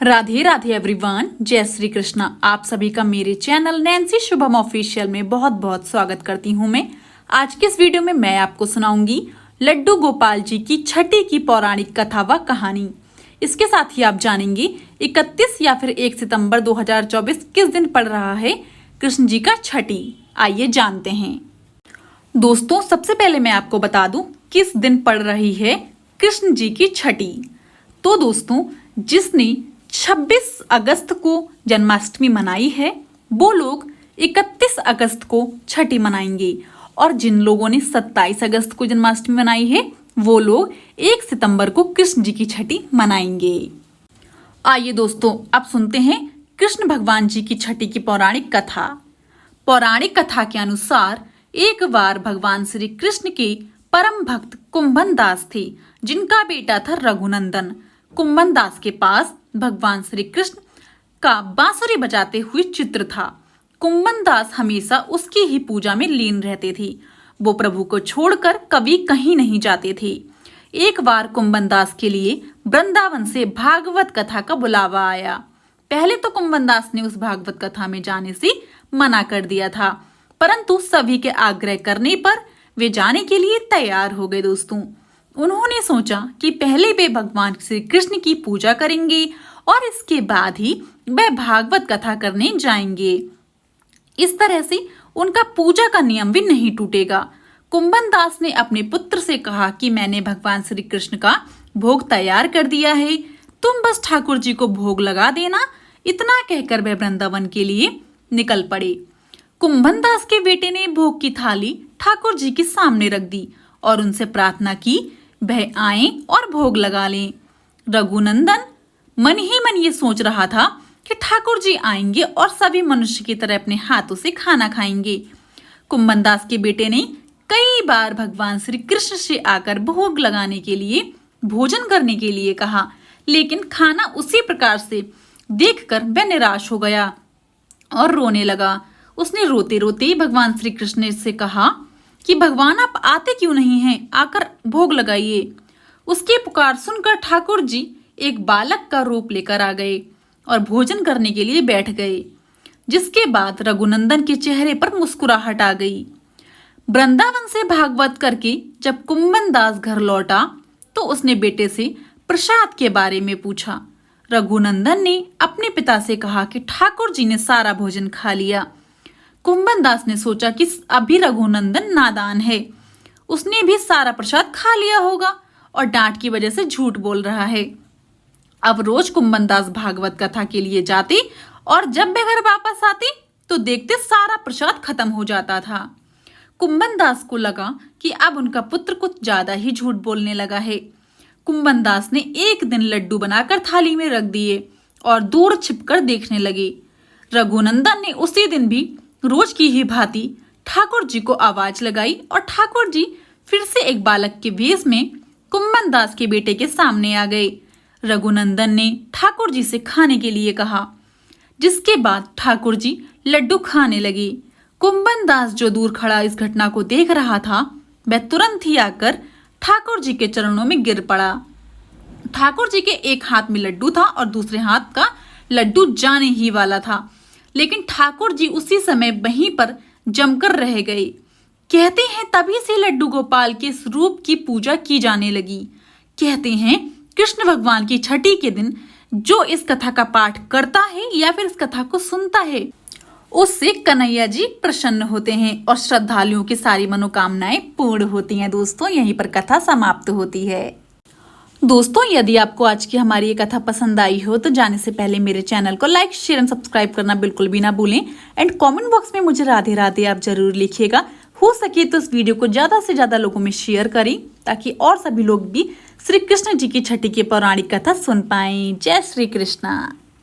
Radhe Radhe everyone, जय श्री कृष्णा। आप सभी का मेरे चैनल नैन्सी शुभम ऑफिशियल में बहुत बहुत स्वागत करती हूँ। मैं आज के इस वीडियो में मैं आपको सुनाऊंगी लड्डू गोपाल जी की छठी की पौराणिक कथा व कहानी। इसके साथ ही आप जानेंगे 31 या फिर 1 सितंबर 2024 किस दिन पड़ रहा है कृष्ण जी का छठी। आइए जानते हैं। दोस्तों, सबसे पहले मैं आपको बता दूं किस दिन पड़ रही है कृष्ण जी की छठी। तो दोस्तों, जिसने 26 अगस्त को जन्माष्टमी मनाई है वो लोग 31 अगस्त को छठी मनाएंगे, और जिन लोगों ने 27 अगस्त को जन्माष्टमी मनाई है वो लोग 1 सितंबर को कृष्ण जी की छठी मनाएंगे। आइए दोस्तों, अब सुनते हैं कृष्ण भगवान जी की छठी की पौराणिक कथा। पौराणिक कथा के अनुसार एक बार भगवान श्री कृष्ण के परम भक्त कुंभन दास थे, जिनका बेटा था रघुनंदन। कुंभन दास के पास भगवान श्री कृष्ण का बांसुरी बजाते हुए चित्र था। कुंभन दास हमेशा उसकी ही पूजा में लीन रहते थे। वो प्रभु को छोड़कर कभी कहीं नहीं जाते थे। एक बार कुंभन दास के लिए वृंदावन से भागवत कथा का बुलावा आया। पहले तो कुंभन दास ने उस भागवत कथा में जाने से मना कर दिया था, परंतु सभी के आग्रह करने पर वे जाने के लिए तैयार हो गए। दोस्तों, उन्होंने सोचा कि पहले वे भगवान श्री कृष्ण की पूजा करेंगे और इसके बाद ही वे भागवत कथा करने जाएंगे। इस तरह से उनका पूजा का नियम भी नहीं टूटेगा। कुंभन दास ने अपने पुत्र से कहा कि मैंने भगवान श्री कृष्ण का भोग तैयार कर दिया है, तुम बस ठाकुर जी को भोग लगा देना। इतना कहकर वे वृंदावन के लिए निकल पड़े। कुंभन दास के बेटे ने भोग की थाली ठाकुर जी के सामने रख दी और उनसे प्रार्थना की वह आए और भोग लगा लें। रघुनंदन मन ही मन ये सोच रहा था कि ठाकुर जी आएंगे और सभी मनुष्य की तरह अपने हाथों से खाना खाएंगे। कुंभन दास के बेटे ने कई बार भगवान श्री कृष्ण से आकर भोग लगाने के लिए, भोजन करने के लिए कहा, लेकिन खाना उसी प्रकार से देखकर वह निराश हो गया और रोने लगा। उसने रोते रोते भगवान श्री कृष्ण से कहा कि भगवान आप आते क्यों नहीं हैं, आकर भोग लगाइए। उसकी पुकार सुनकर ठाकुर जी एक बालक का रूप लेकर आ गए और भोजन करने के लिए बैठ गए, जिसके बाद रघुनंदन के चेहरे पर मुस्कुराहट आ गई। वृंदावन से भागवत करके जब कुंभन दास घर लौटा तो उसने बेटे से प्रसाद के बारे में पूछा। रघुनंदन ने अपने पिता से कहा कि ठाकुर जी ने सारा भोजन खा लिया। कुंभन दास ने सोचा कि अभी रघुनंदन नादान है, उसने भी सारा प्रसाद खा लिया होगा और डांट की वजह से झूठ बोल रहा है। अब रोज कुंभन दास भागवत कथा के लिए जाते और जब वे घर वापस आते तो देखते सारा प्रसाद खत्म हो जाता था। कुंभन दास को लगा कि अब उनका पुत्र कुछ ज्यादा ही झूठ बोलने लगा है। कुंभन दास ने एक दिन लड्डू बनाकर थाली में रख दिए और दूर छिपकर देखने लगे। रघुनंदन ने उसी दिन भी रोज की ही भांति ठाकुर जी को आवाज लगाई और ठाकुर जी फिर से एक बालक के वेश में कुंभन दास के बेटे के सामने आ गए। रघुनंदन ने ठाकुर जी से खाने के लिए कहा, जिसके बाद ठाकुर जी लड्डू खाने लगे। कुंभन दास जो दूर खड़ा इस घटना को देख रहा था वह तुरंत ही आकर ठाकुर जी के चरणों में गिर पड़ा। ठाकुर जी के एक हाथ में लड्डू था और दूसरे हाथ का लड्डू जाने ही वाला था, लेकिन ठाकुर जी उसी समय वहीं पर जमकर रह गए। कहते हैं तभी से लड्डू गोपाल के इस रूप की पूजा की जाने लगी। कहते हैं कृष्ण भगवान की छठी के दिन जो इस कथा का पाठ करता है या फिर इस कथा को सुनता है उससे कन्हैया जी प्रसन्न होते हैं और श्रद्धालुओं की सारी मनोकामनाएं पूर्ण होती हैं। दोस्तों, यहीं पर कथा समाप्त होती है। दोस्तों, यदि आपको आज की हमारी ये कथा पसंद आई हो तो जाने से पहले मेरे चैनल को लाइक, शेयर एंड सब्सक्राइब करना बिल्कुल भी ना भूलें। एंड कमेंट बॉक्स में मुझे राधे राधे आप जरूर लिखिएगा। हो सके तो इस वीडियो को ज्यादा से ज्यादा लोगों में शेयर करें ताकि और सभी लोग भी श्री कृष्ण जी की छठी की पौराणिक कथा सुन पाएं। जय श्री कृष्णा।